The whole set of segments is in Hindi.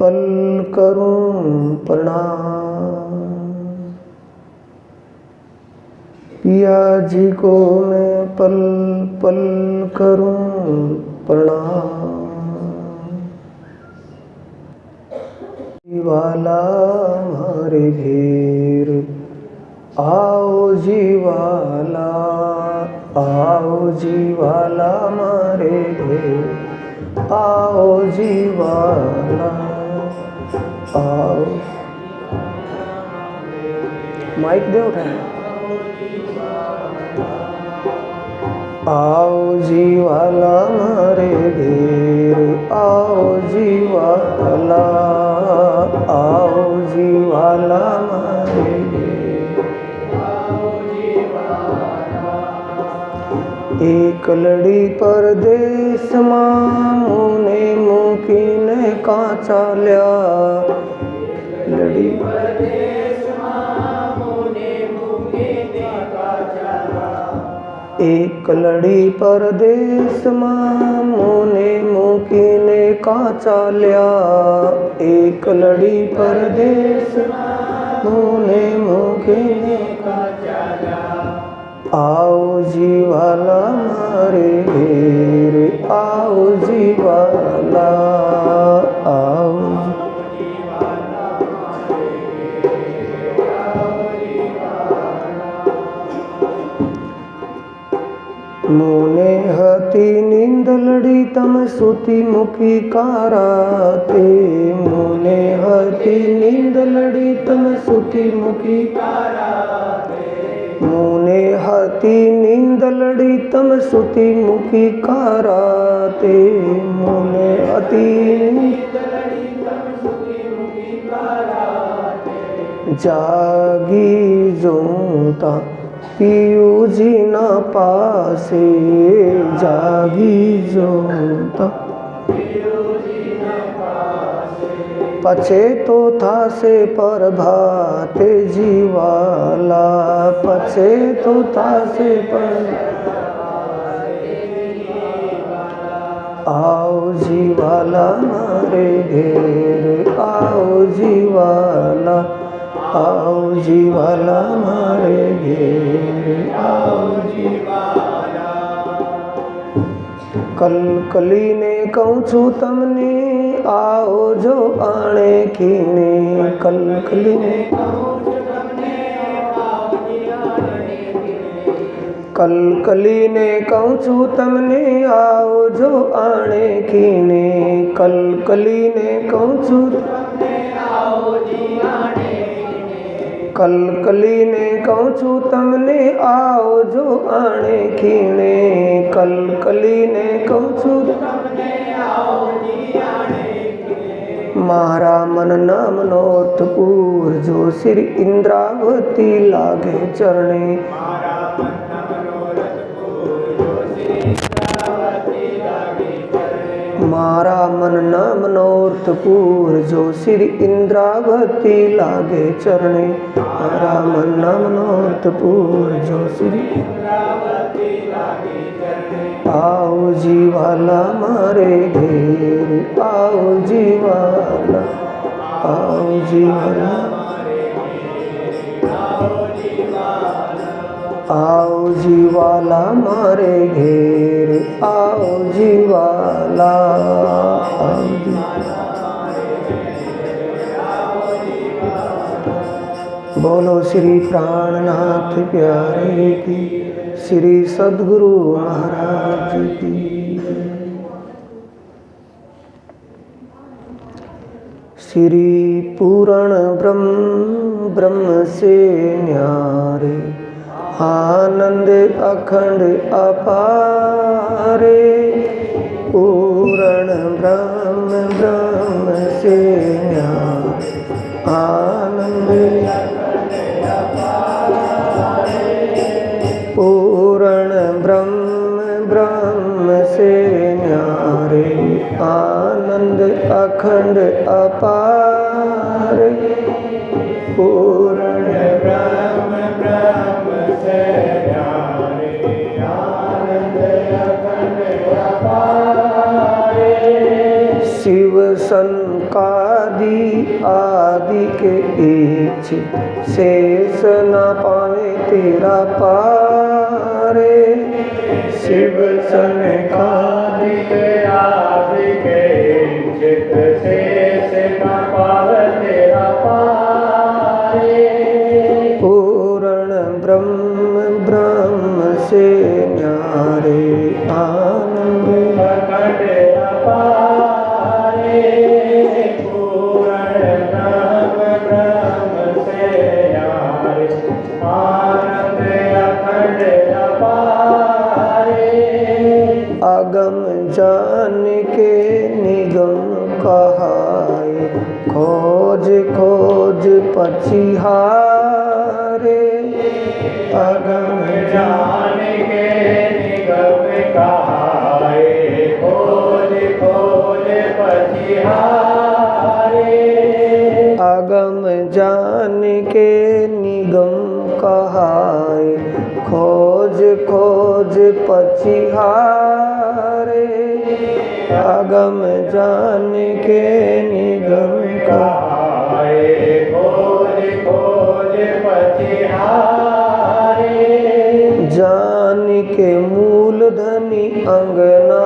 पल करूं प्रणाम। पिया जी को मैं पल पल करूं प्रणाम। वाला हमारे घेर आओ जी वाला, आओ जी वाला हमारे घेर, आओ जी वाला आओ। माइक दे उठा। आओ जी वाला हमारे घेर, आओ जी वाला, आओ जी वाला हमारे घेर, आओ जी वाला। एक लड़ी परदेस मामू ने मुमकिन का चाल्या, लड़ी परदेस मामू ने मुमकिन का चाल्या। एक लड़ी परदेस मामू ने मुमकिन का चाल्या, एक लड़ी परदेस मामू ने मुमकिन का चाल्या। आओ जी वाला हमारे घेर, आओ जी वाला, आओ जी वाला हमारे घेर, आओ जी वाला। मुने हती नींद लड़ी तम सुती मुखी काराते, मुने हती नींद लड़ी तम सुती मुखी काराते। मुने हती नींद लड़ी तम सुती मुखी काराते, मुने हती नींद लड़ी तम सुती मुखी काराते। जागी जोता पियू जी ना पासे, जागी जोता पियू जी ना पासे। पछे तो था से प्रभाते जीवाला, पछे तो था से प्रभाते जीवाला। आओ जीवाला हमारे घेर, आओ जीवाला, आओ जी वाला हमारे घेर, आओ जी वाला। कल कली ने कहूँ छू तमने आओ जो आने कीने, कल कली ने कहूँ छू तमने आओ जी आने कीने। कल कली ने कहूँ छू तमने आओ जो आने कीने, कल कली ने कहूँ छू तमने आओ जी आने। कल कली ने कहूँ छू तमने आओ जो आने कीने, कल कली ने कहूँ छू तमने आओ जी आने कीने। मारा मन नाम नोटपुर जो श्री इंद्रावती लागे चरणे, मारा मन नाम नोटपुर जो श्री इंद्रावती लागे चरणे। मारा मन नाम नोटपुर जो श्री इंद्रावती लागे चरणे, मारा मन नाम नोटपुर जो श्री इंद्रावती लागे चरणे। आओ जी वाला हमारे घेर, आओ जी वाला, आओ जी वाला, आओ जी वाला हमारे घेर, आओ जी वाला, आओ जी वाला। बोलो श्री प्राणनाथ प्यारे की, श्री सद्गुरु महाराज की। श्री पूर्ण ब्रह्म ब्रह्म से न्यारे, आनंद अखंड अपारे। पूर्ण ब्रह्म ब्रह्म से न्यारे, आनंद अखंड अपारे। पूर्ण ब्रह्म ब्रह्म से न्यारे, आनंद अखंड अपारे। पूर्ण ब्रह्म ब्रह्म से न्यारे, आनंद अखंड अपारे। शिव सन कादि आदि के ईच शेष न पावे तेरा पारे। शिव सनकादि के आदि के ईच शेष न पावे तेरा पारे। पूर्ण ब्रह्म ब्रह्म से न्यारे आनंद अखंड अपारे। पूर्ण ब्रह्म ब्रह्म से न्यारे आनंद अखंड अपारे। अगम जान के निगम कहाए खोज खोज पछिहारे। अगम जान के निगम कहाए खोज खोज पछिहारे। अगम जान के निगम कहाए खोज खोज पछिहारे। अगम जान के निगम कहाए खोज खोज पछिहारे। जान के मूल धनी अंगना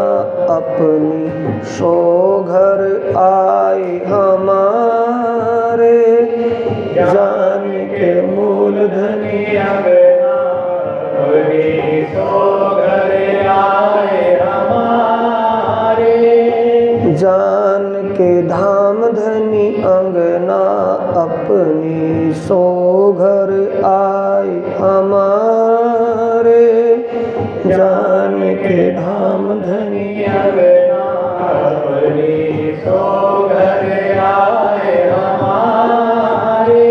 अपनी सो घर आए हमारे। जान के मूल धनी अंगना अपनी सो घर आए हमारे। जान के धाम धनी अंगना अपनी सो घर आए हमारे। जान के धाम धनी अंगना अपनी सो घर आए हमारे।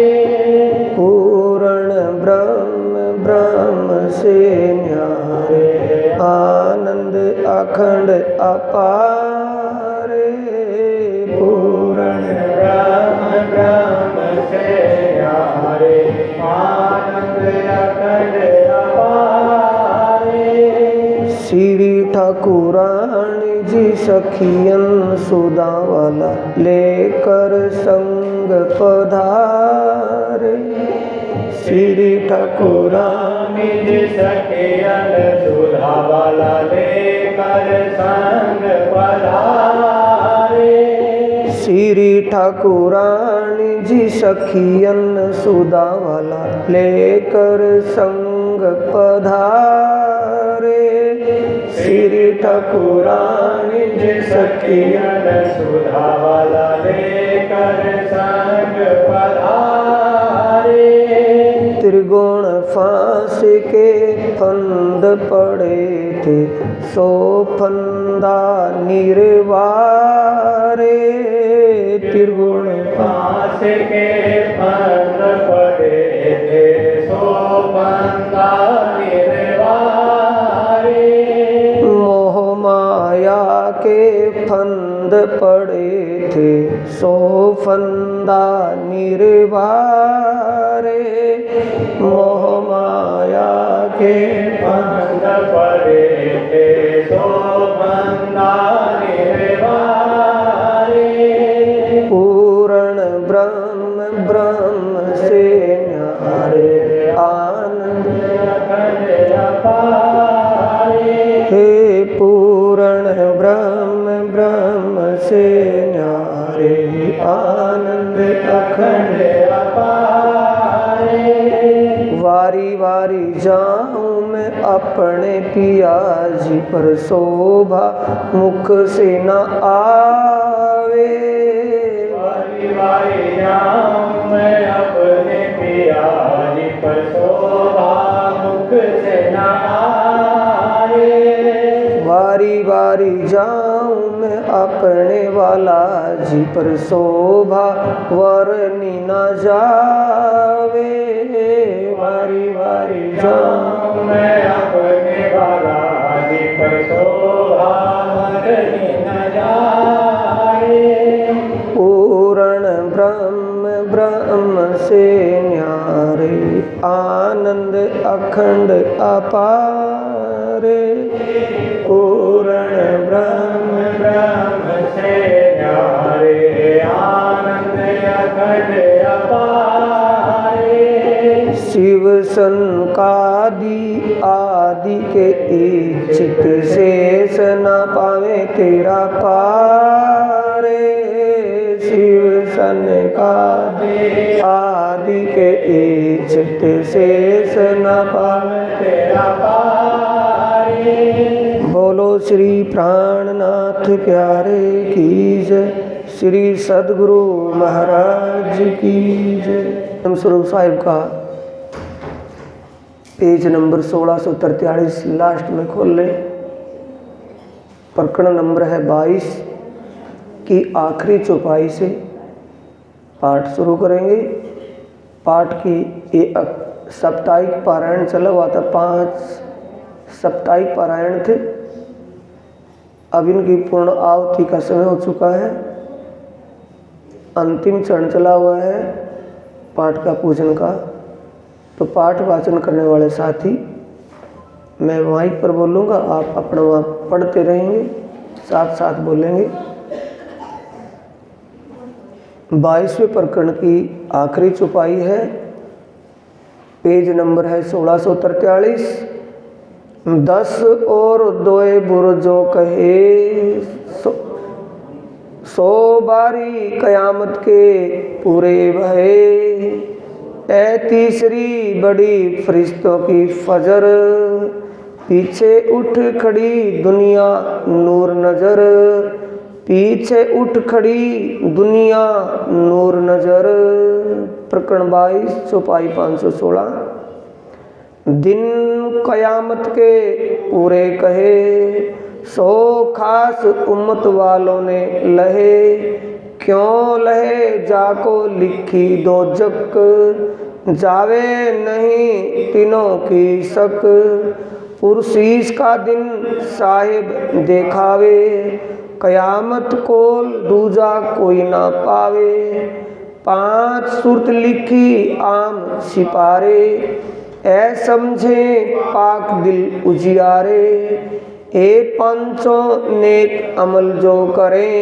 पूर्ण ब्रह्म ब्रह्म से न्यारे आनंद अखंड अपारे। पूर्ण ब्रह्म ब्रह्म से न्यारे आनंद अखंड अपारे। श्री ठाकुरानी जी सखियन सुदावाला लेकर संग पधारे। श्री ठाकुरानी जी सखियन सुदावाला लेकर संग पधारे। श्री ठाकुरानी जी सखियन सुदावाला लेकर संग पधारे। श्री ठाकुरानी जी सखियन सुदावाला लेकर संग पधारे। त्रिगुण फांस के फंद पड़े थे सो फंदा निर्वारे। त्रिगुण फांस के फंद पड़े थे सो फंदा निर्वारे। मोह माया के फंद पड़े थे सो फंदा निर्वारे। मोह माया के फंद पड़े थे सो फंदा निर्वारे। पूर्ण ब्रह्म ब्रह्म से न्यारे आनंद अखंड अपारे। हे पूर्ण ब्रह्म ब्रह्म से न्यारे आनंद अखंड अपारे। वारी वारी जाऊं मैं अपने पिया जी पर शोभा मुख से न आवे। वारी वारी जाऊं मैं अपने पिया जी पर शोभा मुख से न आवे। वारी वारी जाऊं मैं अपने वाला जी पर शोभा वरनी न जावे। वारी वारी जाऊं मैं अपने वाला जी पर शोभा वरनी न जावे। पूर्ण ब्रह्म ब्रह्म से न्यारे आनंद अखंड अपारे। पूर्ण ब्रह्म ब्रह्म से न्यारे इच्छित शेष न पावे तेरा पारे। शिव सनकादिक आदि के इच्छित शेष न पावे तेरा पारे। बोलो श्री प्राणनाथ प्यारे की जय, श्री सद्गुरु महाराज की जय। स्वरूप साहिब का पेज नंबर 1643 लास्ट में खोल ले। प्रकरण नंबर है 22 की आखिरी चौपाई से पाठ शुरू करेंगे। पाठ की ये साप्ताहिक पारायण चला हुआ था, 5 साप्ताहिक पारायण थे। अब इनकी पूर्ण आहुति का समय हो चुका है, अंतिम चरण चला हुआ है पाठ का पूजन का। तो पाठ वाचन करने वाले साथी, मैं माइक पर बोलूँगा, आप अपना वहाँ पढ़ते रहेंगे, साथ साथ बोलेंगे। 22वें प्रकरण की आखिरी चौपाई है, पेज नंबर है 1643। 10 और 2 बुरजो कहे सो बारी कयामत के पूरे भये। तीसरी बड़ी फरिश्तों की फजर, पीछे उठ खड़ी दुनिया नूर नजर। पीछे उठ खड़ी दुनिया नूर नजर। प्रकरण 22 चौपाई 516। दिन कयामत के पूरे कहे, सो खास उम्मत वालों ने लहे। क्यों लहे जाको लिखी दोजक, जावे नहीं तीनों की शक। पुरसीस का दिन साहिब देखावे, कयामत कोल दूजा कोई ना पावे। 5 सूरत लिखी आम सिपारे, ऐ समझे पाक दिल उजियारे। 5 नेक अमल जो करें,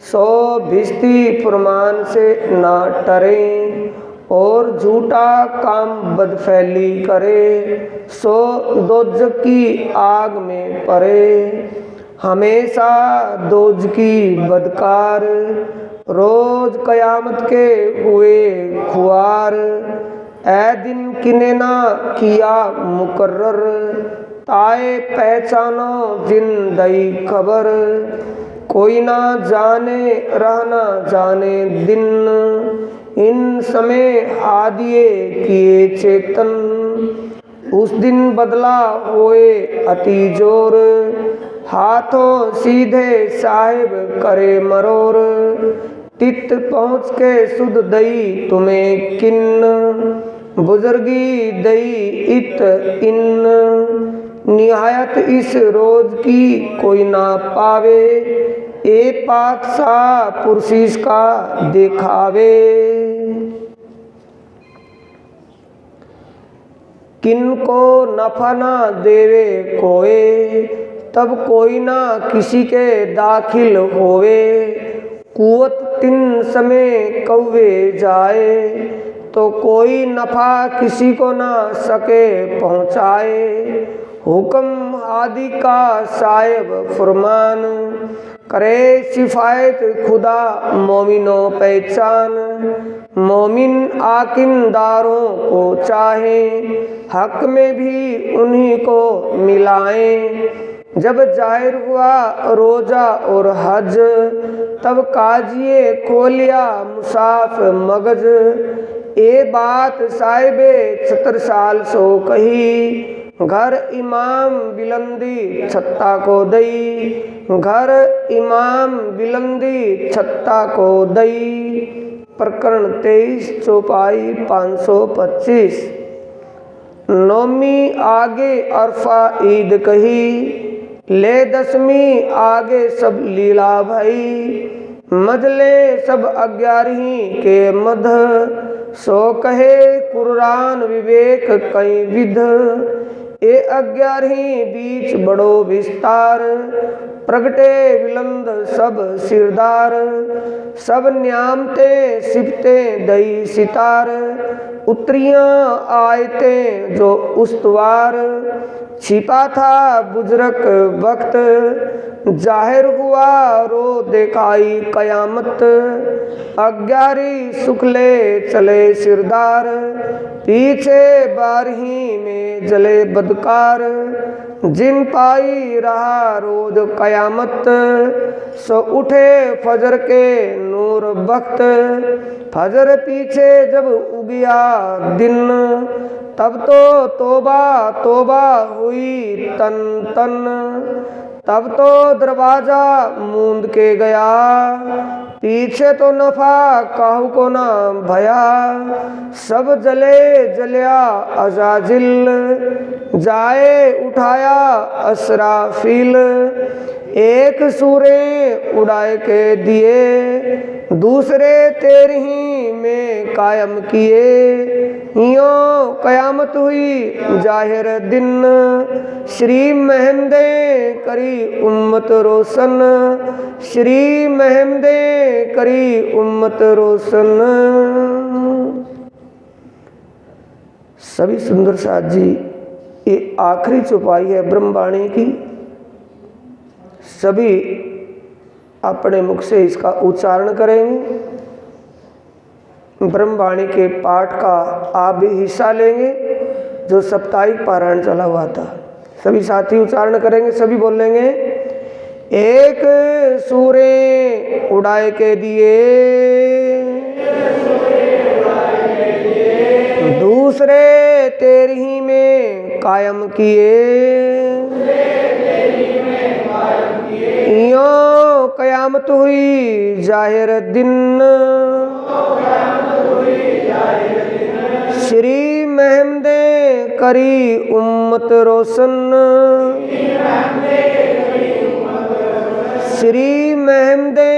100 भिस्ती फरमान से ना टरें। और झूठा काम बदफैली करे, 100 दोजक की आग में पड़े। हमेशा दोज की बदकार, रोज कयामत के हुए खुआर। ऐ दिन किने ना किया मुकर्रर, ताए पहचानो जिंदई खबर। कोई ना जाने रहना जाने दिन, इन समय आदिये किए चेतन। उस दिन बदला होए अति जोर, हाथों सीधे साहिब करे मरोर। तित पहुँच के सुध दई तुम्हें किन्न, बुजुर्गी दई इत इन। निहायत इस रोज की कोई ना पावे, पातशाह पुरसीस का देखावे। किनको नफा ना देवे कोई, तब कोई ना किसी के दाखिल होवे। कुवत 3 समय कौवे जाए, तो कोई नफा किसी को ना सके पहुँचाए। हुक्म आदि का साहिब फरमान, करे सिफायत खुदा मोमिनों पहचान। मोमिन आकिनदारों को चाहे, हक में भी उन्हीं को मिलाएं। जब जाहिर हुआ रोजा और हज, तब काजिए खोलिया मुसाफ मगज। बात साहिबे 70 साल सो कही, घर इमाम बिलंदी छत्ता को दई। घर इमाम बिलंदी छत्ता को दई। प्रकरण 23 चौपाई 525। नौमी आगे अरफा ईद कही, ले 10वीं आगे सब लीला भई। मजले सब 11वीं के मध, सो कहे कुरान विवेक कई विध। 11वीं बीच बड़ो विस्तार, प्रगटे विलंद सब सिरदार। सब न्यामते सिपते दई सितार, उतरियां आयतें जो उस्तवार, छिपा था बुजरक वक्त, जाहिर हुआ रो दिखाई कयामत। अग्यारी सुखले चले सिरदार, पीछे बारही में जले बदकार। जिन पाई रहा रोज कयामत, सो उठे फजर के नूर वक्त। फजर पीछे जब उगिया दिन, तब तो तौबा तौबा हुई तन तन। तब तो दरवाजा मूंद के गया, पीछे तो नफा काहू को ना भया। सब जले जलिया अजाजिल, जाए उठाया असराफिल। एक सूरे उड़ाए के दिए, दूसरे तेरही में कायम किए। यूं कयामत हुई जाहिर दिन, श्री महमदे करी उम्मत रोशन। श्री महमदे करी उम्मत रोशन। सभी सुंदर साथ जी, ये आखिरी चौपाई है ब्रह्मवाणी की। सभी अपने मुख से इसका उच्चारण करेंगे। ब्रह्मवाणी के पाठ का आप भी हिस्सा लेंगे, जो साप्ताहिक पारायण चला हुआ था। सभी साथी उच्चारण करेंगे, सभी बोलेंगे। एक सूरे उड़ाए के दिए, दूसरे तेरही में कायम किए। यूं कयामत हुई जाहिर दिन, श्री महमदे करी उम्मत रोशन। श्री महमदे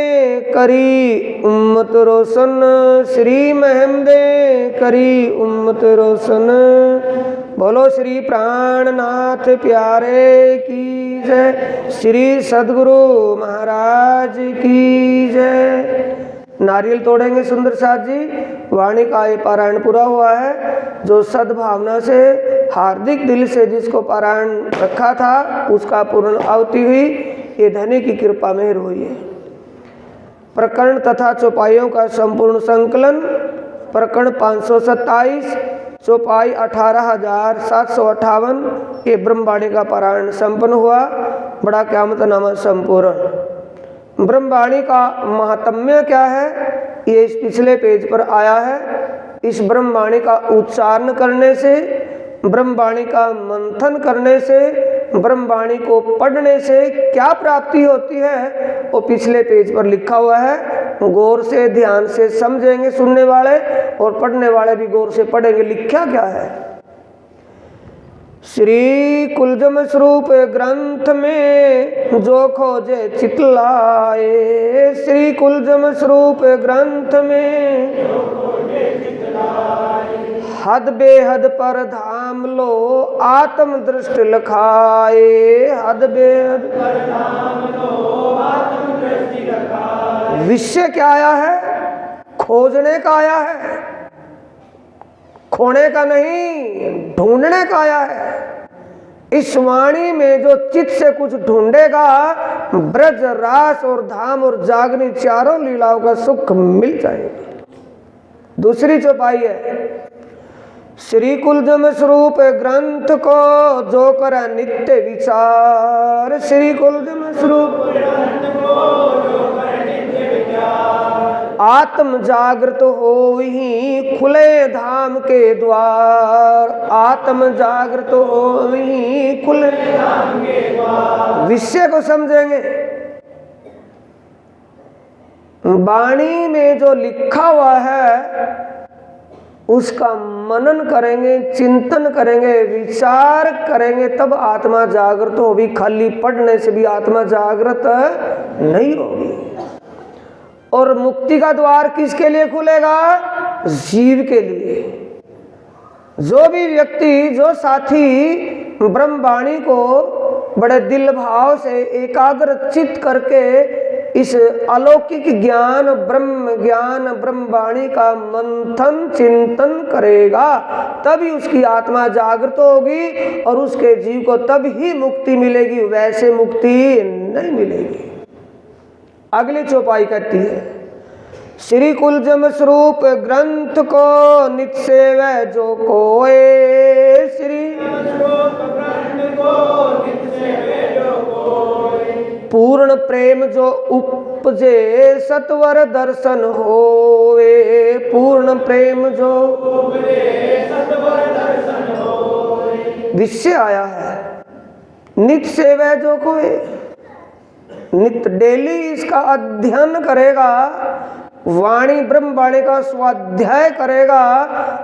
करी उम्मत रोशन। श्री महमदे करी उम्मत रोशन। बोलो श्री प्राणनाथ प्यारे की जय। श्री सद्गुरु महाराज की जय। नारियल तोड़ेंगे सुंदर साथ जी। वाणी का ये पारायण पूरा हुआ है। जो सद्भावना से हार्दिक दिल से जिसको पारायण रखा था, उसका पूर्ण आहुति हुई। ये धन्य की कृपा मेहर हुई है। प्रकरण तथा चौपाइयों का संपूर्ण संकलन प्रकरण 527, चौपाई 18,758। ये ब्रह्मवाणी का पारायण संपन्न हुआ। बड़ा क़यामत नामा संपूर्ण। ब्रह्मवाणी का महात्म्य क्या है, ये इस पिछले पेज पर आया है। इस ब्रह्मवाणी का उच्चारण करने से, ब्रह्मवाणी का मंथन करने से, ब्रह्मवाणी को पढ़ने से क्या प्राप्ति होती है, वो पिछले पेज पर लिखा हुआ है। गौर से ध्यान से समझेंगे सुनने वाले, और पढ़ने वाले भी गौर से पढ़ेंगे। लिखा क्या है? श्री कुलजम स्वरूप ग्रंथ में जो खोजे चितलाए। श्री कुलजम स्वरूप ग्रंथ में हद बेहद पर धाम लो आत्म दृष्टि लखाए। हद बेहद पर धाम लो आत्म दृष्टि लखाए। विषय क्या आया है? खोजने का आया है, खोने का नहीं, ढूंढने का आया है। इस वाणी में जो चित्त से कुछ ढूंढेगा, ब्रज रास और धाम और जागनी चारों लीलाओं का सुख मिल जाएगा। दूसरी चौपाई है, श्री कुलजम स्वरूप ग्रंथ को जो कर नित्य विचार। श्री कुलजम स्वरूप ग्रंथ को जो कर नित्य विचार। आत्म जागृत हो ही खुले धाम के द्वार। आत्म जागृत हो ही खुले धाम के द्वार। विषय को समझेंगे। वाणी में जो लिखा हुआ है उसका मनन करेंगे, चिंतन करेंगे, विचार करेंगे, तब आत्मा जागृत होगी। खाली पढ़ने से भी आत्मा जागृत नहीं होगी। और मुक्ति का द्वार किसके लिए खुलेगा? जीव के लिए। जो भी व्यक्ति, जो साथी ब्रह्मवाणी को बड़े दिल भाव से एकाग्र चित्त करके इस अलौकिक ज्ञान ब्रह्म वाणी का मंथन चिंतन करेगा, तभी उसकी आत्मा जागृत होगी और उसके जीव को तभी मुक्ति मिलेगी, वैसे मुक्ति नहीं मिलेगी। अगली चौपाई कहती है, श्री कुलजम स्वरूप ग्रंथ को नित सेवै जो कोय, श्री पूर्ण प्रेम जो उपजे सत्वर दर्शन होवे, पूर्ण प्रेम जो विषय आया है, नित सेवै जो कोय, नित डेली इसका अध्ययन करेगा, वाणी ब्रह्म वाणी का स्वाध्याय करेगा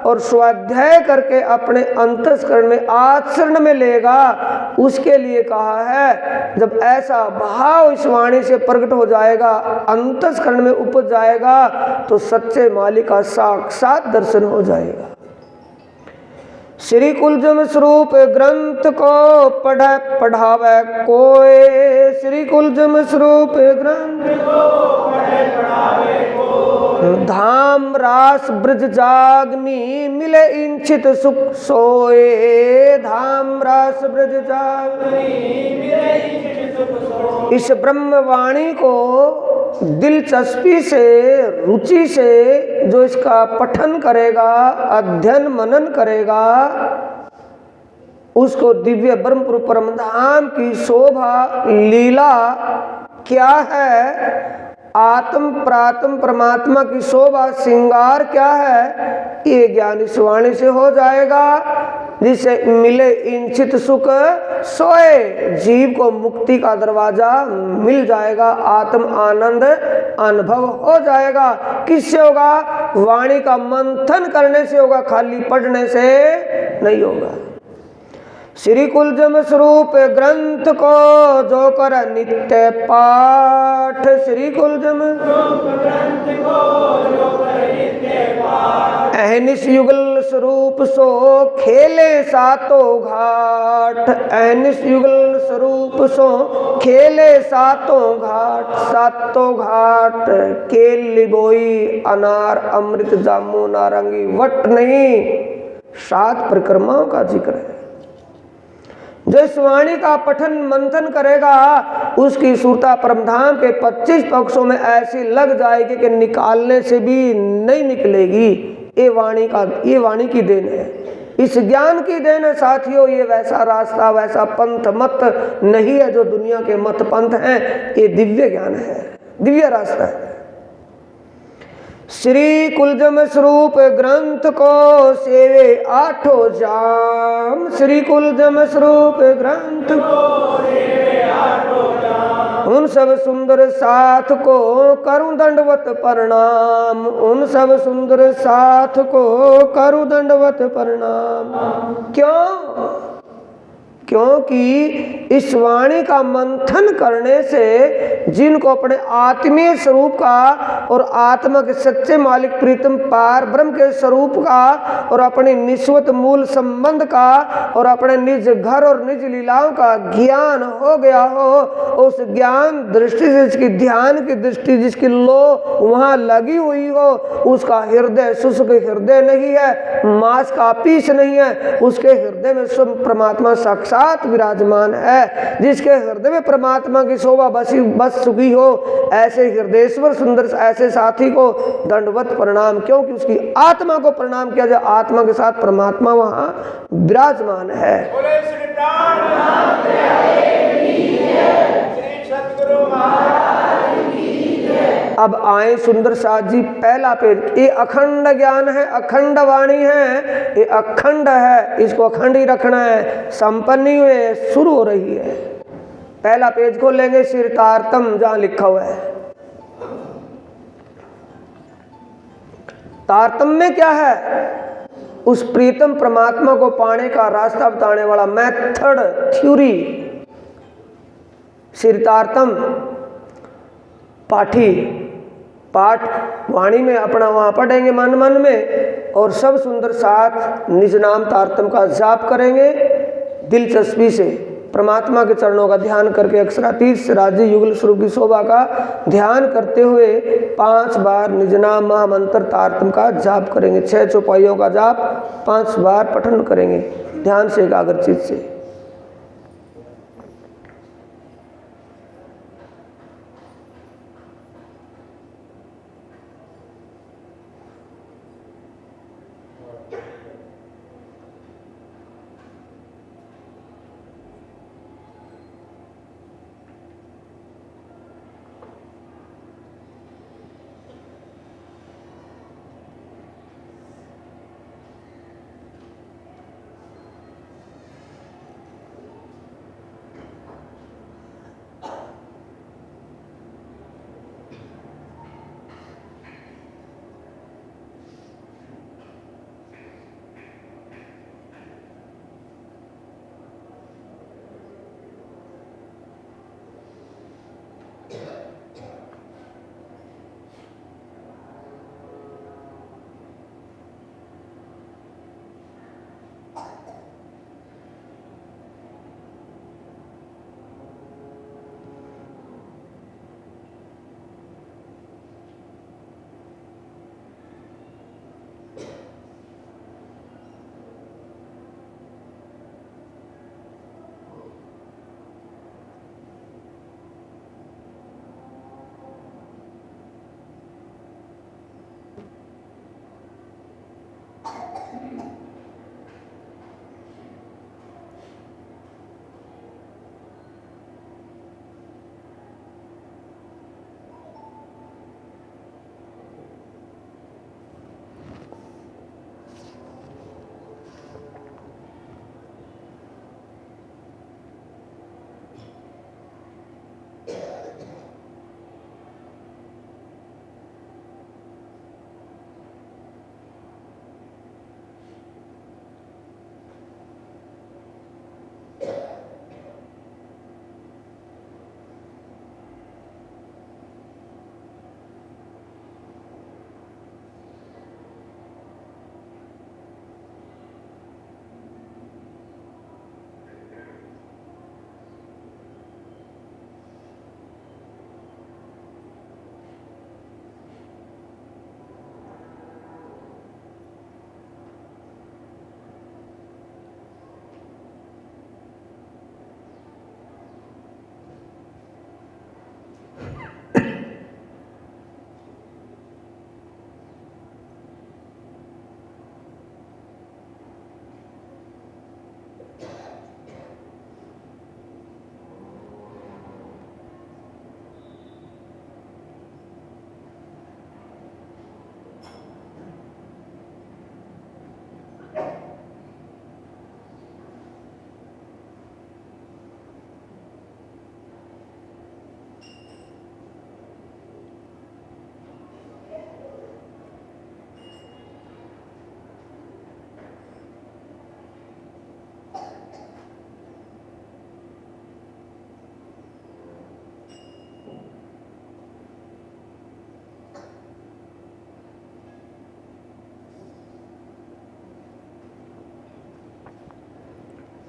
और स्वाध्याय करके अपने अंतःकरण में आचरण में लेगा, उसके लिए कहा है। जब ऐसा भाव इस वाणी से प्रकट हो जाएगा, अंतःकरण में उपज जाएगा, तो सच्चे मालिक का साक्षात दर्शन हो जाएगा। श्री कुलजम स्वरूप ग्रंथ को पढ़ावे कोय, श्री कुलजम स्वरूप ग्रंथ को पढ़ावे कोय, धाम रास ब्रज जागनी मिले इंचित सुख सोए, धाम रास ब्रज जागनी मिले इंचित सुख सोए। इस ब्रह्मवाणी को दिलचस्पी से, रुचि से जो इसका पठन करेगा, अध्ययन मनन करेगा, उसको दिव्य ब्रह्मपुर परम धाम की शोभा लीला क्या है, आत्म प्रात्म परमात्मा की शोभा श्रृंगार क्या है, ये ज्ञान इस वाणी से हो जाएगा, जिसे मिले इंचित सुख सोए, जीव को मुक्ति का दरवाजा मिल जाएगा, आत्म आनंद अनुभव हो जाएगा। किससे होगा? वाणी का मंथन करने से होगा, खाली पढ़ने से नहीं होगा। श्री कुलजम स्वरूप ग्रंथ को जो कर नित्य पाठ, श्री कुलजम ग्रंथ को जो कर नित्य पाठ, अहनिश युगल स्वरूप सो खेले सातों घाट, अहनिश युगल स्वरूप सो खेले सातों घाट, सातों घाट केली बोई अनार अमृत जामू नारंगी वट नहीं, 7 परिक्रमाओं का जिक्र है। जो इस वाणी का पठन मंथन करेगा, उसकी सुरता परमधाम के 25 पक्षों में ऐसी लग जाएगी कि निकालने से भी नहीं निकलेगी। ये वाणी की देन है, इस ज्ञान की देन है साथियों। ये वैसा रास्ता, वैसा पंथ मत नहीं है जो दुनिया के मत पंथ हैं, ये दिव्य ज्ञान है, दिव्य रास्ता है। श्री कुलजम स्वरूप ग्रंथ को सेवे 8 जाम, श्री कुलजम स्वरूप ग्रंथ को सेवे 8 जाम, उन सब सुंदर साथ को करूं दंडवत प्रणाम, उन सब सुंदर साथ को करूं दंडवत प्रणाम। क्यों? क्योंकि इस वाणी का मंथन करने से जिनको अपने आत्मीय स्वरूप का और आत्मा के सच्चे मालिक प्रीतम पार ब्रह्म के स्वरूप का और अपने निस्वत मूल संबंध का और अपने निज घर और निज लीलाओं का ज्ञान हो गया हो, उस ज्ञान दृष्टि से जिसकी ध्यान की दृष्टि जिसकी लो वहाँ लगी हुई हो, उसका हृदय शुष्क हृदय नहीं है, मांस का पीस नहीं है, उसके हृदय में स्वयं परमात्मा साक्षात विराजमान है। जिसके हृदय में परमात्मा की शोभा बस चुकी हो, ऐसे हृदयेश्वर सुंदर ऐसे साथी को दंडवत प्रणाम। क्योंकि उसकी आत्मा को प्रणाम किया जाए, आत्मा के साथ परमात्मा वहां विराजमान है। अब आए सुंदर साथ जी, पहला पेज। ये अखंड ज्ञान है, अखंड वाणी है, ये अखंड है, इसको अखंड ही रखना है। संपन्न ही हुए शुरू हो रही है। पहला पेज को लेंगे, श्रीतारतम जहां लिखा हुआ है। तारतम में क्या है? उस प्रीतम परमात्मा को पाने का रास्ता बताने वाला मेथड, थ्योरी। श्रीतारतम पाठी पाठ वाणी में अपना वहाँ पढ़ेंगे मन मन में, और सब सुंदर साथ निज नाम तारतम का जाप करेंगे दिलचस्पी से, परमात्मा के चरणों का ध्यान करके अक्षरातीत से राज्य युगल स्वरूप की शोभा का ध्यान करते हुए 5 बार निज नाम महामंत्र तारतम का जाप करेंगे। 6 चौपाइयों का जाप 5 बार पठन करेंगे ध्यान से, एकाग्रचित से।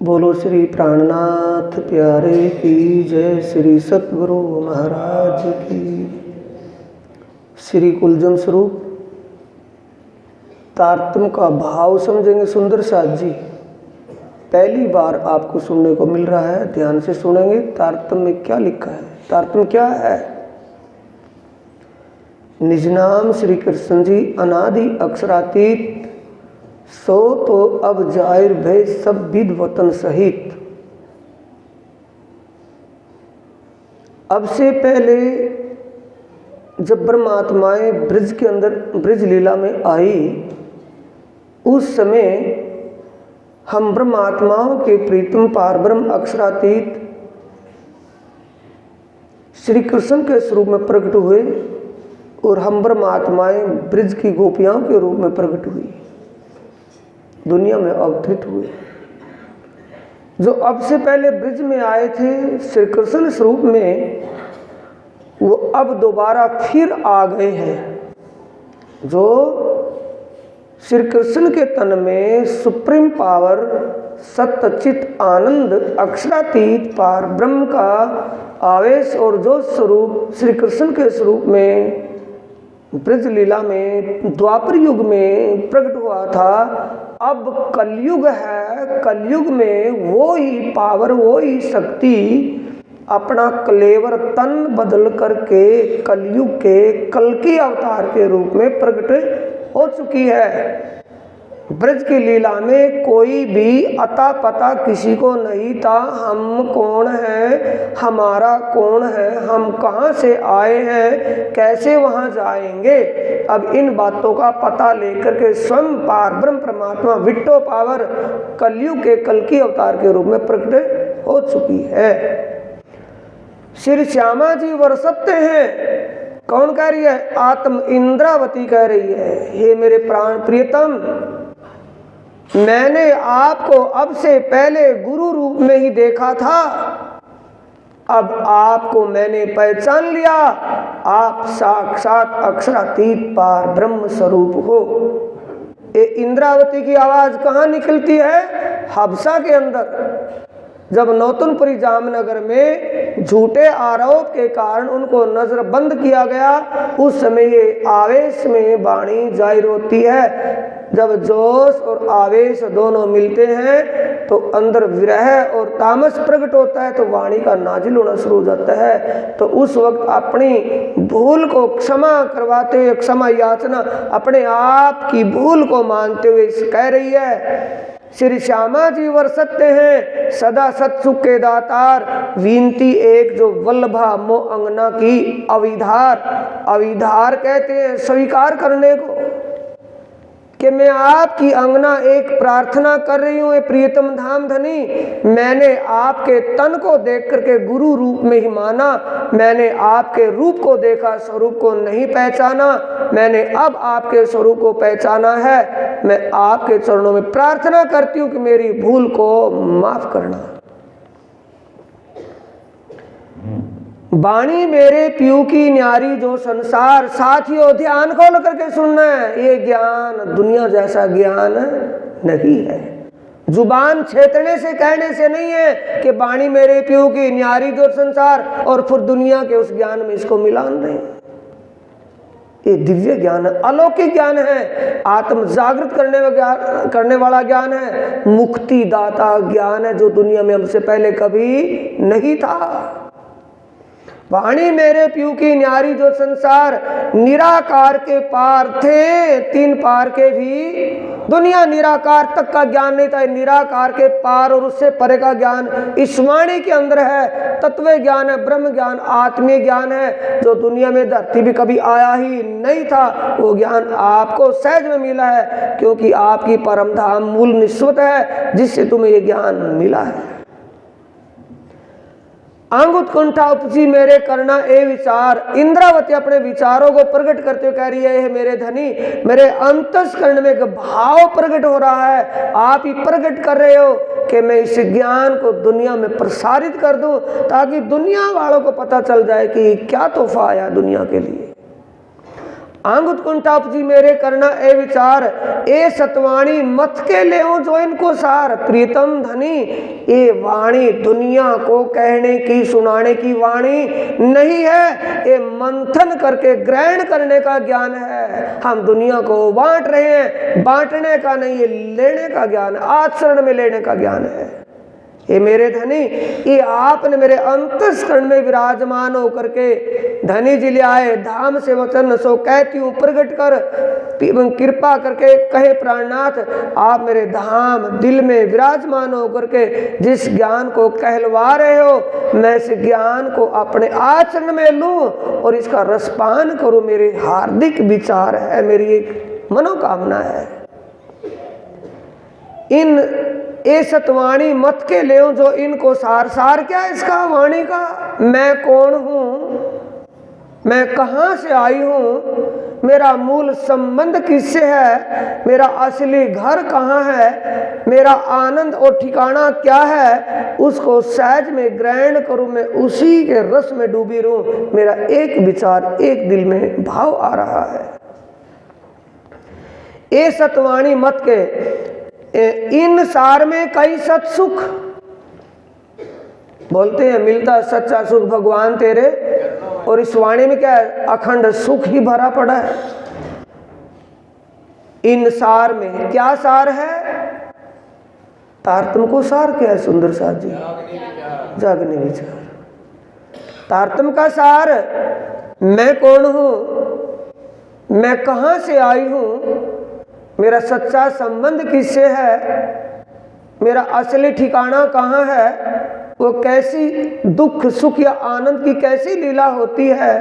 बोलो श्री प्राणनाथ प्यारे की जय, श्री सतगुरु महाराज की। श्री कुलजम स्वरूप तारतम का भाव समझेंगे सुंदर साथ जी। पहली बार आपको सुनने को मिल रहा है, ध्यान से सुनेंगे तारतम में क्या लिखा है। तारतम क्या है? निज नाम श्री कृष्ण जी अनादि अक्षरातीत, सो तो अब जाहिर भय सब विद वतन सहित। अब से पहले जब ब्रह्मात्माएं ब्रज के अंदर ब्रज लीला में आई, उस समय हम ब्रह्मात्माओं के प्रीतम पारब्रह्म अक्षरातीत श्री कृष्ण के स्वरूप में प्रकट हुए और हम ब्रह्मात्माएं ब्रज की गोपियाओं के रूप में प्रकट हुई, दुनिया में अवतरित हुए। जो अब से पहले ब्रज में आए थे श्री कृष्ण स्वरूप में, वो अब दोबारा फिर आ गए हैं। जो श्री कृष्ण के तन में सुप्रीम पावर सत्य चित आनंद अक्षरातीत पार ब्रह्म का आवेश और जो स्वरूप श्री कृष्ण के स्वरूप में ब्रज लीला में द्वापर युग में प्रकट हुआ था, अब कलयुग है। कलयुग में वो ही पावर, वो ही शक्ति अपना कलेवर तन बदल करके कलयुग के कल्कि अवतार के रूप में प्रकट हो चुकी है। ब्रज की लीला में कोई भी अता पता किसी को नहीं था, हम कौन हैं, हमारा कौन है, हम कहाँ से आए हैं, कैसे वहाँ जाएंगे। अब इन बातों का पता लेकर के स्वयं पार ब्रह्म परमात्मा विट्टो पावर कलयुग के कल्कि अवतार के रूप में प्रकट हो चुकी है। श्री श्यामा जी वरसते हैं। कौन कह रही है? आत्म इंद्रावती कह रही है, हे मेरे प्राण प्रियतम, मैंने आपको अब से पहले गुरु रूप में ही देखा था, अब आपको मैंने पहचान लिया, आप साक्षात अक्षरातीत पार ब्रह्म स्वरूप हो। ये इंद्रावती की आवाज कहाँ निकलती है? हबसा के अंदर। जब नौतनपुरी जामनगर में झूठे आरोप के कारण उनको नजरबंद किया गया, उस समय ये आवेश में वाणी जाहिर होती है। जब जोश और आवेश दोनों मिलते हैं तो अंदर विरह और तामस प्रकट होता है, तो वाणी का नाजिल होना शुरू हो जाता है। तो उस वक्त अपनी भूल को क्षमा करवाते हुए, क्षमा याचना अपने आप की भूल को मानते हुए कह रही है, श्री श्यामा जी वरसते हैं सदा सत्सुख के दातार, विनती एक जो वल्लभा मो अंगना की अविधार। अविधार कहते हैं स्वीकार करने को, कि मैं आपकी अंगना एक प्रार्थना कर रही हूँ, प्रियतम धाम धनी, मैंने आपके तन को देख करके गुरु रूप में ही माना, मैंने आपके रूप को देखा, स्वरूप को नहीं पहचाना, मैंने अब आपके स्वरूप को पहचाना है। मैं आपके चरणों में प्रार्थना करती हूँ कि मेरी भूल को माफ करना। बाणी मेरे प्यू की न्यारी जो संसार, साथियों ध्यान खोल करके सुनना है, ये ज्ञान दुनिया जैसा ज्ञान नहीं है। जुबान छेतने से कहने से नहीं है कि बाणी मेरे प्यू की न्यारी जो संसार, और फिर दुनिया के उस ज्ञान में इसको मिलान दें। ये दिव्य ज्ञान है, अलौकिक ज्ञान है, आत्म जागृत करने वाला ज्ञान है, मुक्ति दाता ज्ञान है, जो दुनिया में हमसे पहले कभी नहीं था। वाणी मेरे प्यू की न्यारी जो संसार, निराकार के पार थे, तीन पार के भी। दुनिया निराकार तक का ज्ञान नहीं था, निराकार के पार और उससे परे का ज्ञान इस वाणी के अंदर है। तत्व ज्ञान है, ब्रह्म ज्ञान, आत्मीय ज्ञान है, जो दुनिया में धरती भी कभी आया ही नहीं था। वो ज्ञान आपको सहज में मिला है, क्योंकि आपकी परम धाम मूल निस्वत है, जिससे तुम्हें ये ज्ञान मिला है। अंग उत्कुंठा उपजी मेरे करना ए विचार। इंद्रावती अपने विचारों को प्रकट करते हुए कह रही है, मेरे धनी, मेरे अंतस्करण में एक भाव प्रकट हो रहा है, आप ही प्रकट कर रहे हो कि मैं इस ज्ञान को दुनिया में प्रसारित कर दूं, ताकि दुनिया वालों को पता चल जाए कि क्या तोहफा आया दुनिया के लिए। अंग उत्कुंठा उपजी मेरे करना ए विचार, ए सतवाणी मत के ले जो इनको सार। प्रीतम धनी, ये वाणी दुनिया को कहने की सुनाने की वाणी नहीं है, ये मंथन करके ग्रहण करने का ज्ञान है। हम दुनिया को बांट रहे हैं, बांटने का नहीं, ये लेने का ज्ञान, आचरण में लेने का ज्ञान है। ये मेरे धनी, ये आपने मेरे अंतस्करण में विराजमान होकर के धनी जी ले आए, धाम से वचन सो कहती हूँ प्रकट कर, कृपा करके कहे प्राणनाथ, आप मेरे धाम दिल में विराजमान होकर के जिस ज्ञान को कहलवा रहे हो, मैं इस ज्ञान को अपने आचरण में लूं और इसका रसपान करूं। मेरे हार्दिक विचार है, मेरी एक मनोकामना है। इन ए सतवाणी मत के ले जो इनको सार। सार क्या है इसका? वाणी का। मैं कौन हूँ, मैं कहाँ से आई हूँ, मेरा मूल संबंध किससे है, मेरा असली घर कहाँ है, मेरा आनंद और ठिकाना क्या है, उसको सहज में ग्रहण करूँ, मैं उसी के रस में डूबी रहूँ। मेरा एक विचार, एक दिल में भाव आ रहा है। ए सतवाणी मत के, इन सार में कई सत सुख, बोलते हैं मिलता सच्चा सुख भगवान तेरे, और इस वाणी में क्या है, अखंड सुख ही भरा पड़ा है। इन सार में क्या सार है, तारतम को सार क्या है सुंदर साथ जी, जागने विचार। तारतम का सार, मैं कौन हूं, मैं कहां से आई हूं, मेरा सच्चा संबंध किससे है, मेरा असली ठिकाना कहाँ है, वो कैसी दुख सुख या आनंद की कैसी लीला होती है,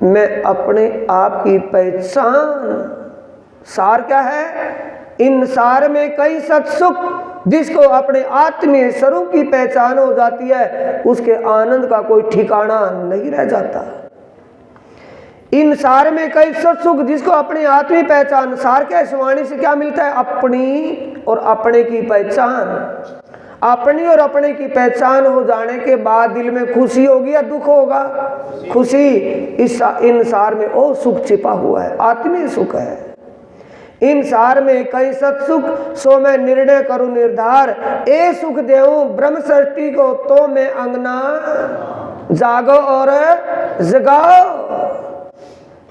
मैं अपने आप की पहचान। सार क्या है, इन सार में कई सत सुख, जिसको अपने आत्मीय स्वरूप की पहचान हो जाती है, उसके आनंद का कोई ठिकाना नहीं रह जाता। इन सार में कई सत सुख, जिसको अपनी आत्मीय पहचान। सार क्या है, वाणी से क्या मिलता है, अपनी और अपने की पहचान। अपनी और अपने की पहचान हो जाने के बाद दिल में खुशी होगी या दुख होगा, खुशी। इन सार में ओ सुख छिपा हुआ है, आत्मीय सुख है। इन सार में कई सत सुख, सो मैं निर्णय करूं निर्धार, ए सुख देऊं ब्रह्म सृष्टि को, तो मैं अंगना जागो और जगाओ।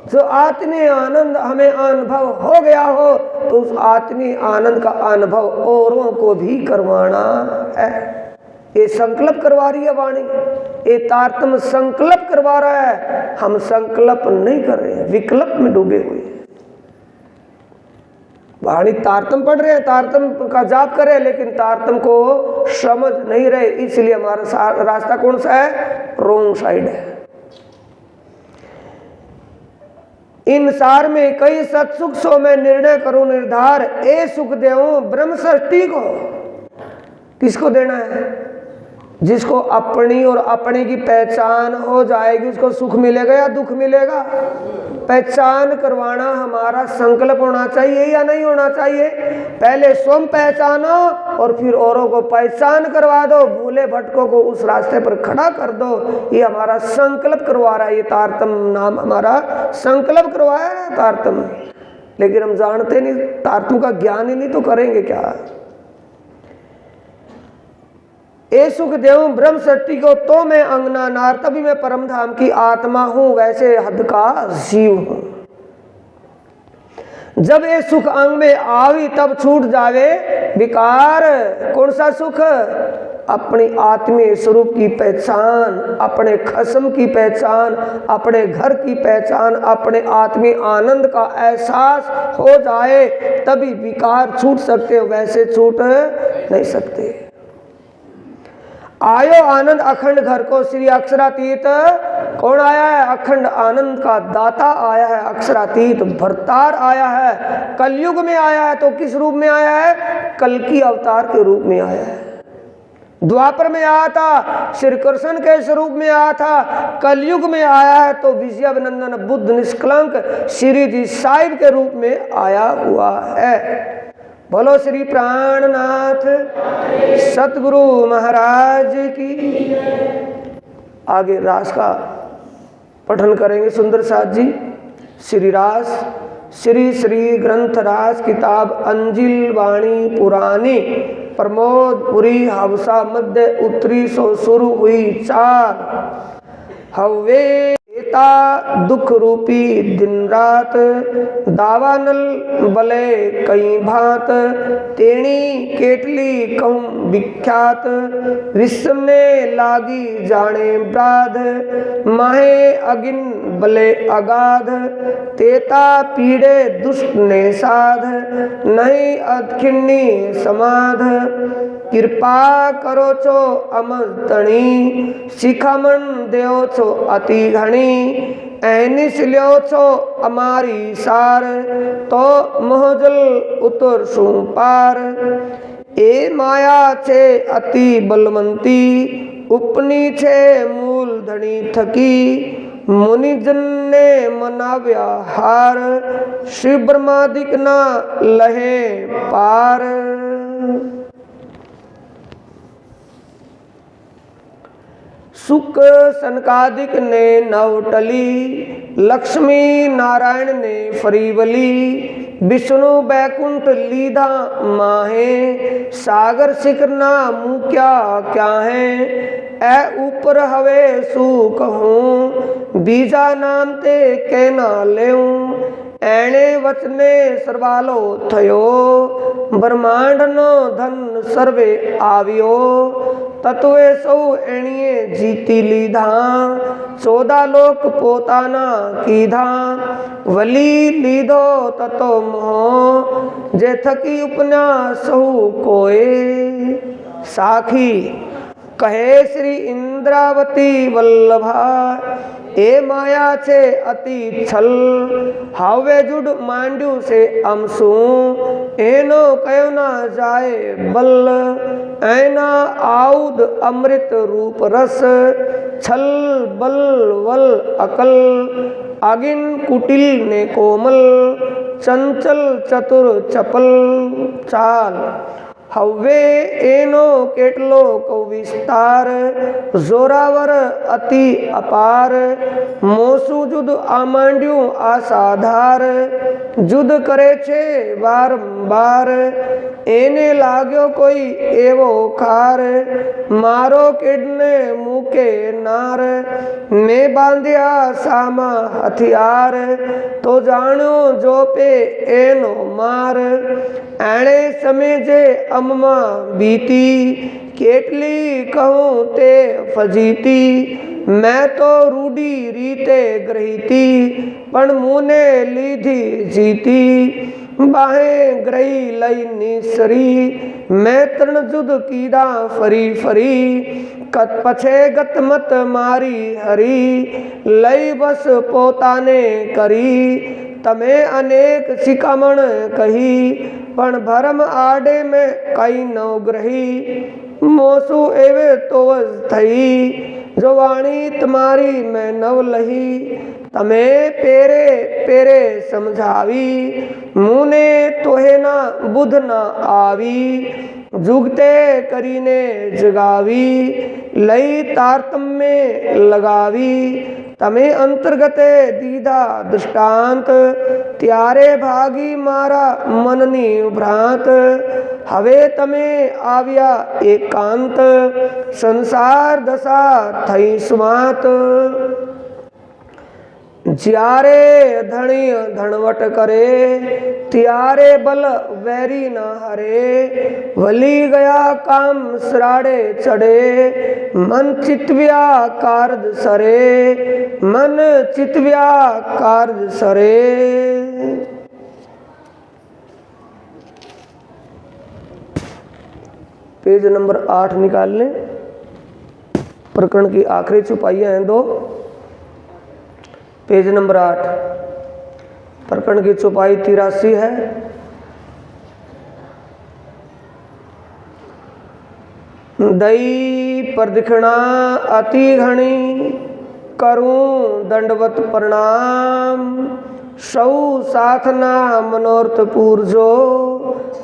जो आत्मीय आनंद हमें अनुभव हो गया हो, तो उस आत्मीय आनंद का अनुभव औरों को भी करवाना है। ये संकल्प करवा रही है वाणी, ये तारतम संकल्प करवा रहा है। हम संकल्प नहीं कर रहे हैं, विकल्प में डूबे हुए हैं। वाणी तारतम पढ़ रहे हैं, तारतम का जाप कर रहे हैं, लेकिन तारतम को समझ नहीं रहे, इसलिए हमारा रास्ता कौन सा है, रोंग साइड है। इन सार में कई सत सुख, सो मैं निर्णय करूं निर्धार, ए सुख देऊं ब्रह्म सृष्टि को। किसको देना है, जिसको अपनी और अपने की पहचान हो जाएगी, उसको सुख मिलेगा या दुख मिलेगा। पहचान करवाना हमारा संकल्प होना चाहिए या नहीं होना चाहिए। पहले स्वयं पहचानो और फिर औरों को पहचान करवा दो, भूले भटकों को उस रास्ते पर खड़ा कर दो। ये हमारा संकल्प करवा रहा है, ये तारतम नाम हमारा संकल्प करवाया है तारतम। लेकिन हम जानते नहीं, तारतम का ज्ञान ही नहीं तो करेंगे क्या। ए सुख देऊं ब्रह्म सृष्टि को, तो मैं अंगना नार, तभी मैं परम धाम की आत्मा हूं, वैसे हद का जीव हूं। जब ये सुख अंग में आवी, तब छूट जावे विकार। कौन सा सुख, अपनी आत्मीय स्वरूप की पहचान, अपने खसम की पहचान, अपने घर की पहचान, अपने आत्मीय आनंद का एहसास हो जाए, तभी विकार छूट सकते, वैसे छूट नहीं सकते। आयो आनंद अखंड घर को, श्री अक्षरातीत कौन आया है, अखंड आनंद का दाता आया है, अक्षरातीत भरतार आया है। कलयुग में आया है तो किस रूप में आया है, कल की अवतार के रूप में आया है। द्वापर में आया था, श्री कृष्ण के स्वरूप में आया था। कलयुग में आया है तो विजयानंदन बुद्ध निष्कलंक श्री जी साहिब के रूप में आया हुआ है। बोलो श्री प्राणनाथ सतगुरु महाराज की। आगे रास का पठन करेंगे सुंदर साथ जी। श्री रास, श्री श्री ग्रंथ रास किताब अंजिल वाणी पुरानी, प्रमोदपुरी हवसा मध्य उत्तरी, सो शुरू हुई 4 हवे दुख रूपी दिन रात, दावानल बले कई भांत, तेणी केटली कहूं विख्यात, विश्व ने लागी जाने ब्राध, माहे अगिन बले अगाध, तेता पीड़े दुष्ट ने साध, नहीं अदखिन्नी समाध, कृपा करो छो अमतणी, शिखामण देओ छो अति घणी, ऐनिस ल्यो छो अमारी सार, तो मोहजल उतर सु पार, ए माया छे अति बलवंती, उपनी छे मूल धनी थकी, मुनिजन ने मनाव्या हार, श्री ब्रह्मादिक ना लहे पार। सुख सनकादिक ने नवटली, लक्ष्मी नारायण ने फरीवली, विष्णु बैकुंठ लीधा माहे, सागर सिकरना मुँह क्या क्या है। ए ऊपर हवे सू कहूँ, बीजा नाम ते कहना लेऊं। एणे वचने सर्वालो थयो, ब्रह्मांड नो धन सर्वे आवियो। तत्वे सौ एणिये जीती लीधा, 14 लोक पोताना कीधा। वली लीधो ततो मोह, जे थकी उपन्या सहु कोए। साखी कहे श्री इंद्रावती वल्लभा, ए माया छे अति छल। हावे जुड मांड्यू से अमसू, एनो कयो ना जाए बल। ऐना आउद अमृत रूप रस, छल बल वल अकल। आगिन कुटिल ने कोमल, चंचल चतुर चपल चाल। हवे एनो केटलो को विस्तार, जोरावर अति अपार। मोसू जुद आमांड्यू आसाधार, जुद करे छे बारंबार। एने लाग्यो कोई एवो खार, मारो केडने मुके नार। ने बांध्या सामा हथियार, तो जानो जो पे एनो मार। एणे समय जे अम्मा बीती, केटली कहूँ ते फजीती। मैं तो रूडी रीते ग्रहीती, पण मुने लीधी जीती। बाहें ग्रही लई निसरी, मैं तृण जुद कीदा फरी फरी। कत पछे गत मत मारी हरी, लई बस पोताने करी। तमे अनेक शिकामण कही, पण भरम आडे में कई नौ ग्रही। मोसू एवे तोवज थई, जो वाणी तुम्हारी मैं नव लही। तमे पेरे पेरे समझावी, मुने तोहे ना बुध ना आवी। जुगते करीने जगावी, लई तारतम्य लगावी। तमे अंतर्गते दीदा दृष्टांत, त्यारे भागी मारा मननी भ्रांत। हवे तमे आव्या एकांत, संसार दशा थई सुमात। ज्यारे धणी धनवट करे, त्यारे बल वैरी न हरे। वली गया काम सराड़े चढ़े, मन चितव्या कार्य सरे। मन चितव्या कार्य सरे। पेज नंबर 8 निकाल लें। प्रकरण की आखिरी चौपाइयां हैं 2। पेज नंबर 8, प्रकरण की चौपाई 83 है। दई प्रदक्षिणा अति घनी, करूं दंडवत प्रणाम। सौ साधना मनोरथ पूर्जो,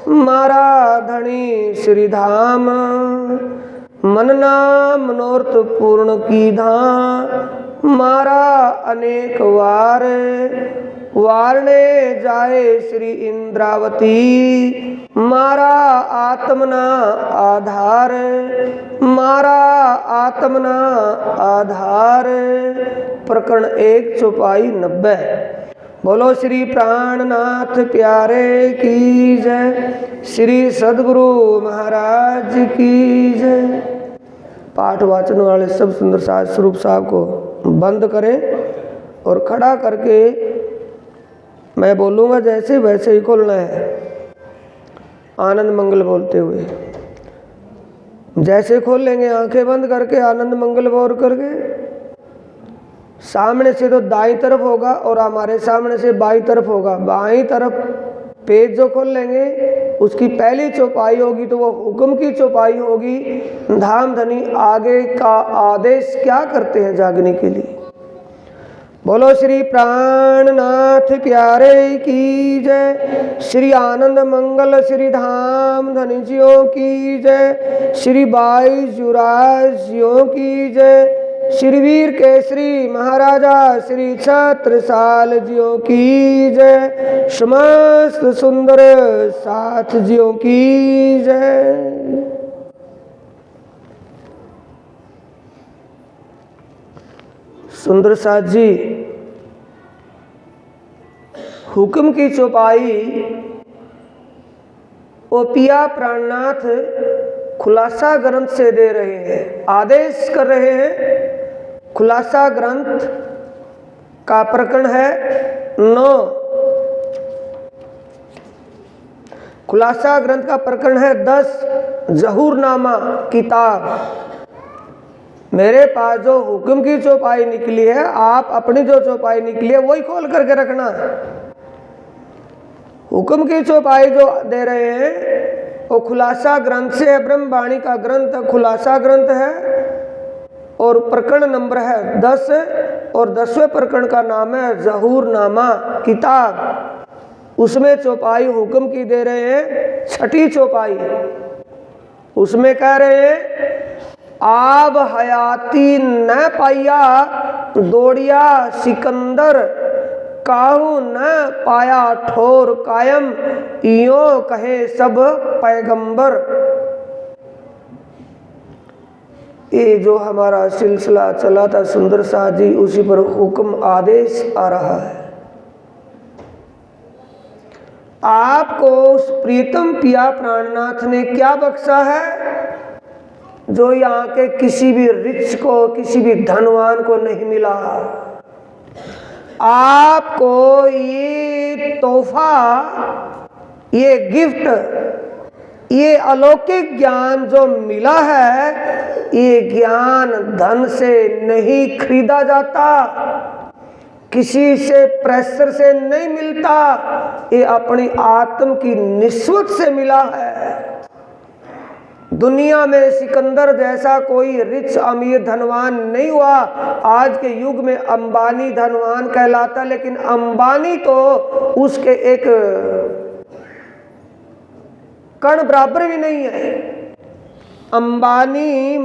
मारा धनी श्री धाम। मनना मनोरथ पूर्ण कीधा, मारा अनेक वार। वारने जाए श्री इंद्रावती, मारा आत्मना आधार। मारा आत्मना आधार। प्रकरण 1 चौपाई 90। बोलो श्री प्राणनाथ प्यारे की जय, श्री सद्गुरु महाराज की जय। पाठ वाचन वाले सब सुंदर साज स्वरूप साहब को बंद करें और खड़ा करके मैं बोलूँगा जैसे वैसे ही खोलना है, आनंद मंगल बोलते हुए। जैसे खोल लेंगे आंखें बंद करके आनंद मंगल बोल करके। सामने से तो दाईं तरफ होगा और हमारे सामने से बाईं तरफ होगा। बाईं तरफ पेज जो खोल लेंगे उसकी पहली चौपाई होगी तो वो हुक्म की चौपाई होगी। धाम धनी आगे का आदेश क्या करते हैं जागने के लिए। बोलो श्री प्राणनाथ प्यारे की जय, श्री आनंद मंगल श्री धाम धनिजियों की जय, श्री बाई जुराजियों की जय, श्रीवीर केसरी महाराजा श्री छत्रसाल जियों की जय। समस्त सुंदर साथ जियों की जय। सुंदर साथ जी, हुक्म की चौपाई ओपिया प्राणनाथ खुलासा ग्रंथ से दे रहे हैं, आदेश कर रहे हैं। खुलासा ग्रंथ का प्रकरण है 9। खुलासा ग्रंथ का प्रकरण है 10। जहूरनामा किताब। मेरे पास जो हुक्म की चौपाई निकली है, आप अपनी जो चौपाई निकली है वही खोल करके रखना है। हुक्म की चौपाई जो दे रहे हैं वो खुलासा ग्रंथ से है, ब्रह्मवाणी का ग्रंथ खुलासा ग्रंथ है और प्रकरण नंबर है 10 और 10वें प्रकरण का नाम है जहूरनामा किताब। उसमें चौपाई हुक्म की दे रहे हैं, 6ठी चौपाई। उसमें कह रहे हैं, आब हयाती न पाया दौड़िया सिकंदर, काहू न पाया ठोर कायम, इयों कहे सब पैगंबर। ये जो हमारा सिलसिला चला था सुंदर साथ जी, उसी पर हुक्म आदेश आ रहा है। आपको उस प्रीतम पिया प्राणनाथ ने क्या बख्शा है जो यहाँ के किसी भी रिच को, किसी भी धनवान को नहीं मिला। आपको ये तोहफा, ये गिफ्ट, ये अलौकिक ज्ञान जो मिला है, ये ज्ञान धन से नहीं खरीदा जाता, किसी से प्रेशर से नहीं मिलता, ये अपनी आत्म की निस्वत से मिला है। दुनिया में सिकंदर जैसा कोई रिच अमीर धनवान नहीं हुआ। आज के युग में अंबानी धनवान कहलाता, लेकिन अंबानी तो उसके एक कण बराबर भी नहीं है। अंबानी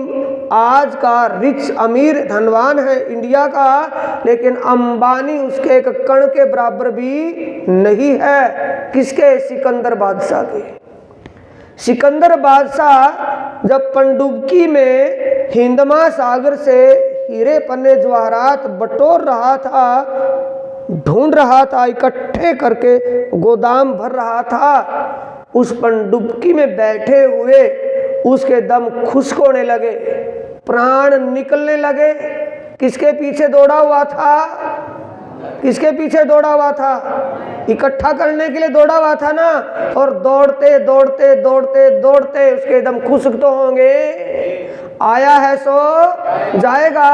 आज का रिच अमीर धनवान है इंडिया का, लेकिन अंबानी उसके एक कण के बराबर भी नहीं है। किसके? सिकंदर बादशाह के। सिकंदर बादशाह जब पनडुब्बी में हिंद महासागर से हीरे पन्ने जवाहरात बटोर रहा था, ढूंढ रहा था, इकट्ठे करके गोदाम भर रहा था, उस पनडुब्बी में बैठे हुए उसके दम खुश्क होने लगे, प्राण निकलने लगे। किसके पीछे दौड़ा हुआ था? किसके पीछे दौड़ा हुआ था? इकट्ठा करने के लिए दौड़ा हुआ था ना। और दौड़ते दौड़ते दौड़ते दौड़ते उसके दम खुश्क तो होंगे। आया है सो जाएगा।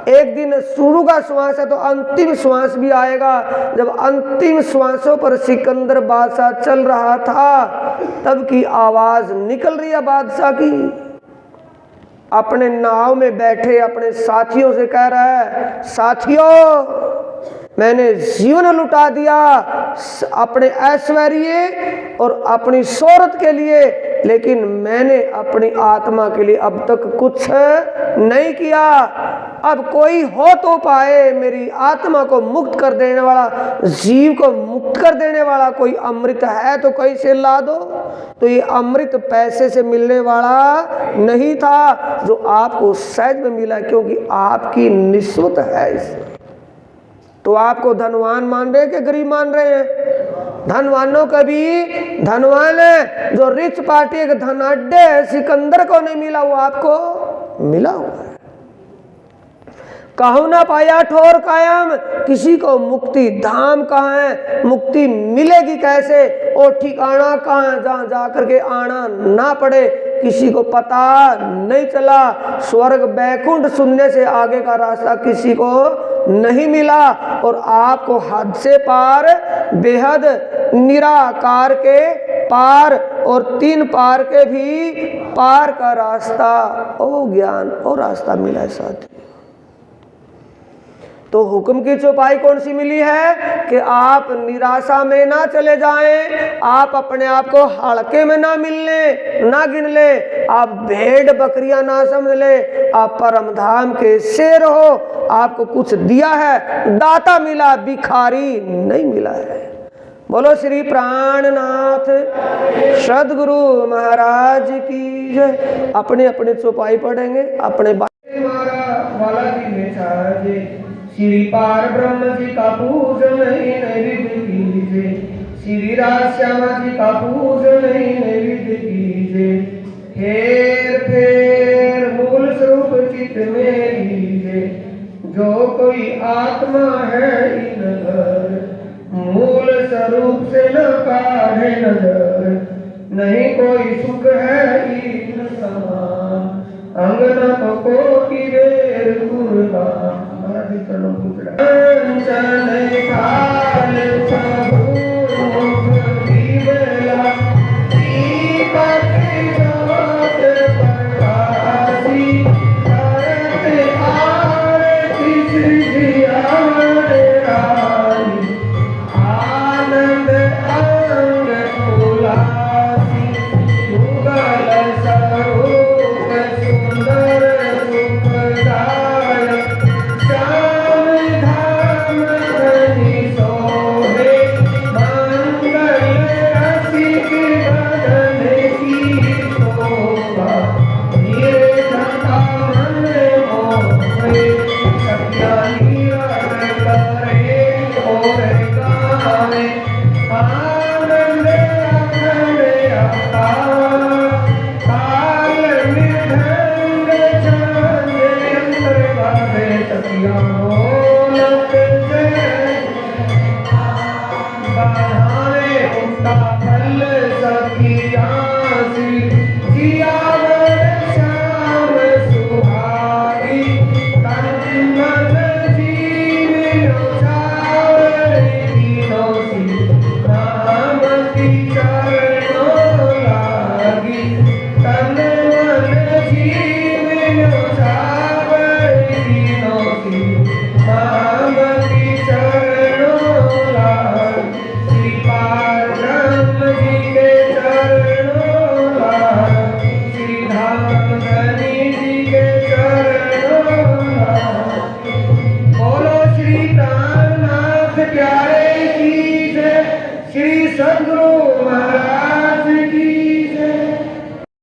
एक दिन शुरू का श्वास है तो अंतिम श्वास भी आएगा। जब अंतिम श्वासों पर सिकंदर बादशाह चल रहा था, तब की आवाज निकल रही है बादशाह की। अपने नाव में बैठे अपने साथियों से कह रहा है, साथियों मैंने जीवन लुटा दिया अपने ऐश्वर्य और अपनी शोहरत के लिए, लेकिन मैंने अपनी आत्मा के लिए अब तक कुछ नहीं किया। अब कोई हो तो पाए, मेरी आत्मा को मुक्त कर देने वाला, जीव को मुक्त कर देने वाला कोई अमृत है तो कैसे ला दो। तो ये अमृत पैसे से मिलने वाला नहीं था जो आपको सहज में मिला, क्योंकि आपकी निस्वत है इससे। तो आपको धनवान मान रहे हैं कि गरीब मान रहे हैं? धनवानों का भी धनवान है। जो रिच पार्टी के धनाढ्य है, सिकंदर को नहीं मिला, वो आपको मिला हुआ है। कहूँ ना पाया ठोर कायम, किसी को मुक्ति धाम कहाँ है, मुक्ति मिलेगी कैसे, और ठिकाना कहाँ है जहाँ जा करके आना ना पड़े, किसी को पता नहीं चला। स्वर्ग बैकुंठ सुनने से आगे का रास्ता किसी को नहीं मिला। और आपको हद से पार, बेहद निराकार के पार और 3 पार के भी पार का रास्ता, ओ ज्ञान और रास्ता मिला है साथी। तो हुक्म की चौपाई कौन सी मिली है कि आप निराशा में ना चले जाएं, आप अपने आप को हल्के में ना मिलने ना गिन ले, आप भेड़ बकरियां ना समझ ले, आप परम धाम के शेर हो। आपको कुछ दिया है, दाता मिला, भिखारी नहीं मिला है। बोलो श्री प्राणनाथ सदगुरु महाराज की जय। अपने अपने चौपाई पढ़ेंगे अपने वाला जी में साजे। श्री पार ब्रह्म जी का पूजन नैवेद्य कीजिए, श्री राश्यामा जी का पूजन नैवेद्य कीजिए। हेर फेर मूल स्वरूप चित्त में लीजिए, जो कोई आत्मा है इन घर, मूल स्वरूप से न काढ़े नजर। नहीं कोई सुख है इन समान, अंगना तो कोटि बेर कुर्बान। सद्गुरु महाराज